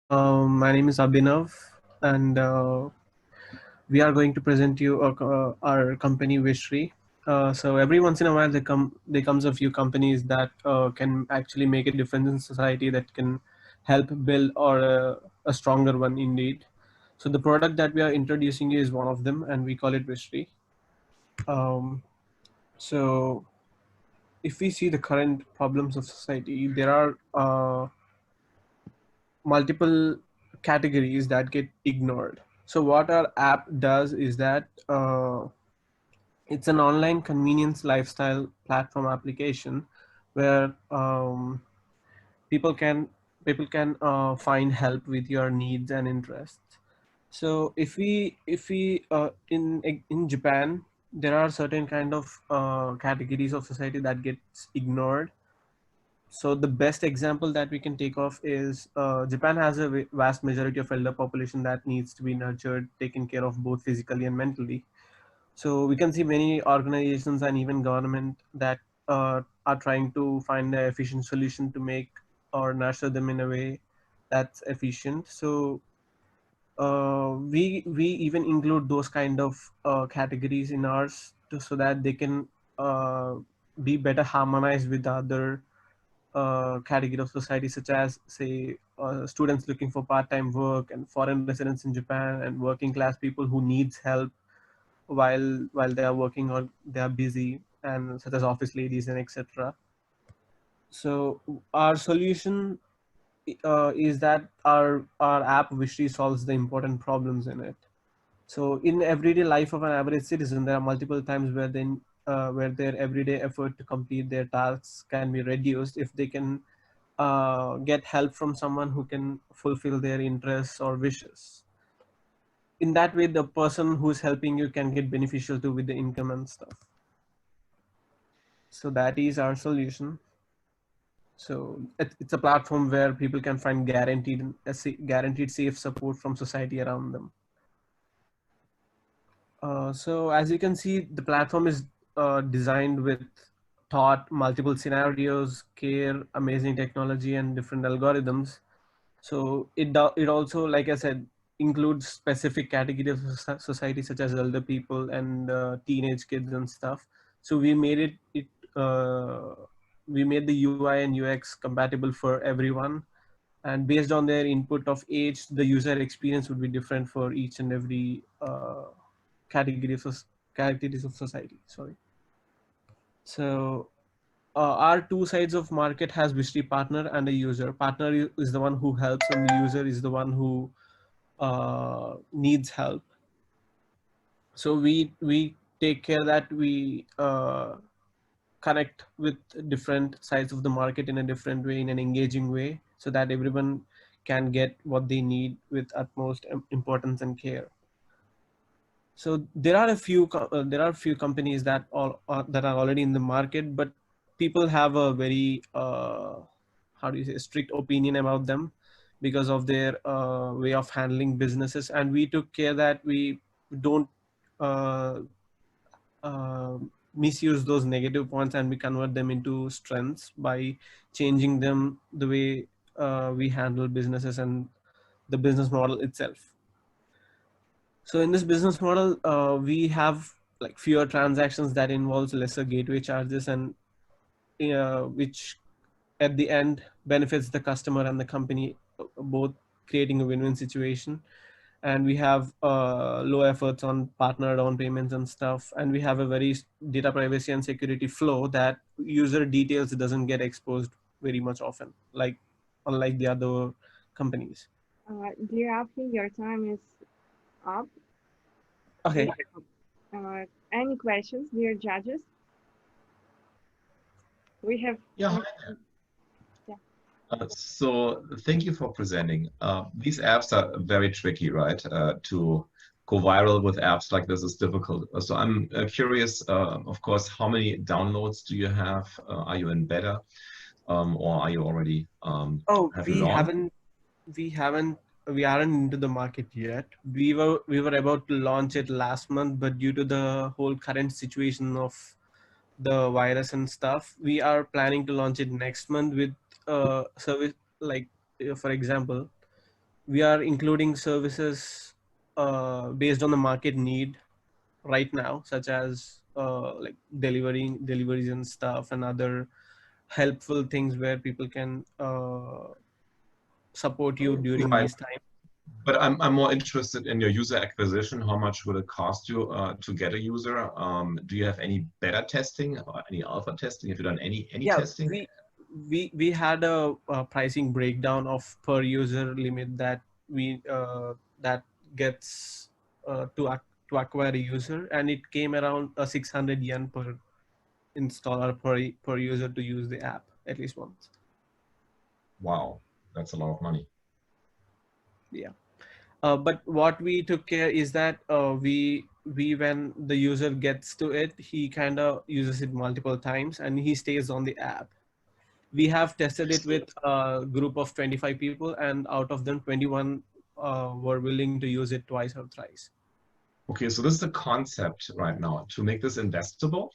My name is Abhinav, and we are going to present you our company Wishri. So every once in a while, there comes a few companies that can actually make a difference in society that can help build or a stronger one indeed. So the product that we are introducing is one of them, and we call it Wishri. Um, so if we see the current problems of society, there are multiple categories that get ignored. So what our app does is that it's an online convenience lifestyle platform application where people can people can find help with your needs and interests. So if we in Japan, there are certain kind of categories of society that gets ignored. So the best example that we can take of is Japan has a vast majority of elder population that needs to be nurtured, taken care of both physically and mentally. So we can see many organizations and even government that are trying to find an efficient solution to make or nurture them in a way that's efficient. So we even include those kind of categories in ours so that they can uh, be better harmonized with the other category of society, such as say students looking for part-time work and foreign residents in Japan and working class people who needs help while they are working or they are busy, and such as office ladies and etc. So our solution is that our app Wishri solves the important problems in it. So in everyday life of an average citizen, there are multiple times where their everyday effort to complete their tasks can be reduced if they can get help from someone who can fulfill their interests or wishes. In that way, the person who's helping you can get beneficial too with the income and stuff. So that is our solution. So it's a platform where people can find guaranteed safe support from society around them. So as you can see, the platform is designed with thought, multiple scenarios, care, amazing technology, and different algorithms. So it also, like I said, includes specific categories of society such as elder people and teenage kids and stuff. So uh, we made the UI and UX compatible for everyone, and based on their input of age, the user experience would be different for each and every category of characteristics of society. Sorry. So our two sides of market has Wishri partner and a user. Partner is the one who helps, and the user is the one who needs help. So we take care that we connect with different sides of the market in a different way, in an engaging way, so that everyone can get what they need with utmost importance and care. So there are a few companies that are already in the market, but people have a very how do you say, strict opinion about them because of their way of handling businesses, and we took care that we don't uh, uh, misuse those negative points, and we convert them into strengths by changing them the way we handle businesses and the business model itself. So in this business model, we have like fewer transactions that involves lesser gateway charges, and which at the end benefits the customer and the company, both creating a win-win situation. And we have low efforts on partner down payments and stuff, and we have a very data privacy and security flow that user details doesn't get exposed very much often, like unlike the other companies. Dear Abhi, your time is up. Do Okay. you have any questions, dear judges? We have, Yeah, hi. yeah. So thank you for presenting. These apps are very tricky, right? To go viral with apps like this is difficult. So I'm curious, of course, how many downloads do you have? Are you in beta, or are you already Oh, have you launched? we haven't, we aren't into the market yet. We were about to launch it last month, but due to the whole current situation of the virus and stuff, we are planning to launch it next month with service like for example, we are including services based on the market need right now, such as like deliveries and stuff, and other helpful things where people can support you during Right. these times. But I'm more interested in your user acquisition. How much would it cost you to get a user? Do you have any beta testing or any alpha testing? Have you done any Yeah, testing? we had a pricing breakdown of per user limit that we that gets to acquire a user, and it came around 600 yen per installer per user to use the app at least once. Wow, that's a lot of money. Yeah. But what we took care is that we when the user gets to it, he kind of uses it multiple times and he stays on the app. We have tested it with a group of 25 people, and out of them 21 were willing to use it twice or thrice. Okay, so this is the concept right now. To make this investable,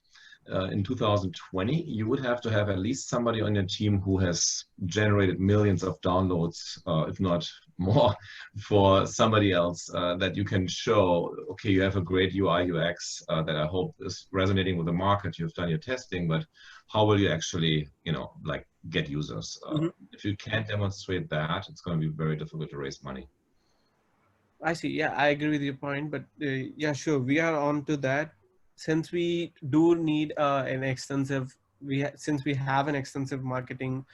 in 2020, you would have to have at least somebody on your team who has generated millions of downloads, if not more, for somebody else that you can show, okay, you have a great UI UX that I hope is resonating with the market. You've done your testing, but how will you actually, like get users? If you can't demonstrate that, it's going to be very difficult to raise money. I see. Yeah, I agree with your point, but yeah, sure, we are on to that. Since we do need an extensive, since we have an extensive marketing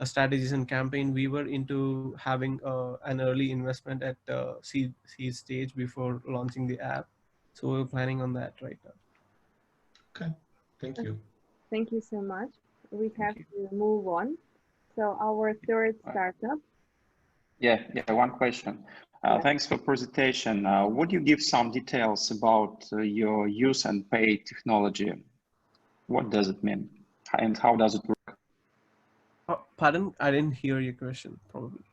strategies and campaign, we were into having an early investment at seed stage before launching the app. So we're planning on that right now. Okay, thank you. Thank you so much. We have to move on. So our third startup. Yeah, one question. Thanks for presentation. Would you give some details about your use and pay technology? What does it mean and how does it work? Pardon, I didn't hear your question, probably.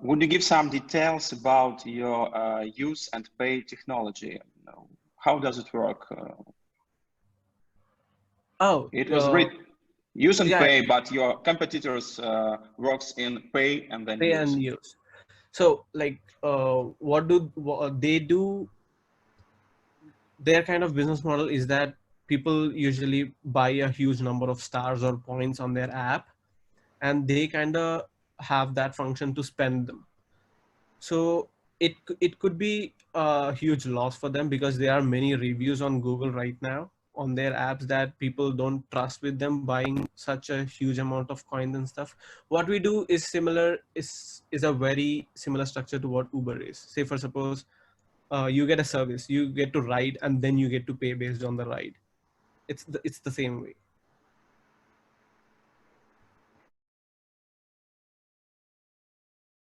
Would you give some details about your use and pay technology? How does it work? It was use and pay, but your competitors works in pay and then use. So like what they do, their kind of business model is that people usually buy a huge number of stars or points on their app, and they kind of have that function to spend them. So it could be a huge loss for them because there are many reviews on Google right now on their apps that people don't trust with them buying such a huge amount of coins and stuff. What we do is is a very similar structure to what Uber is. Say for suppose you get a service, you get to ride, and then you get to pay based on the ride. It's the same way.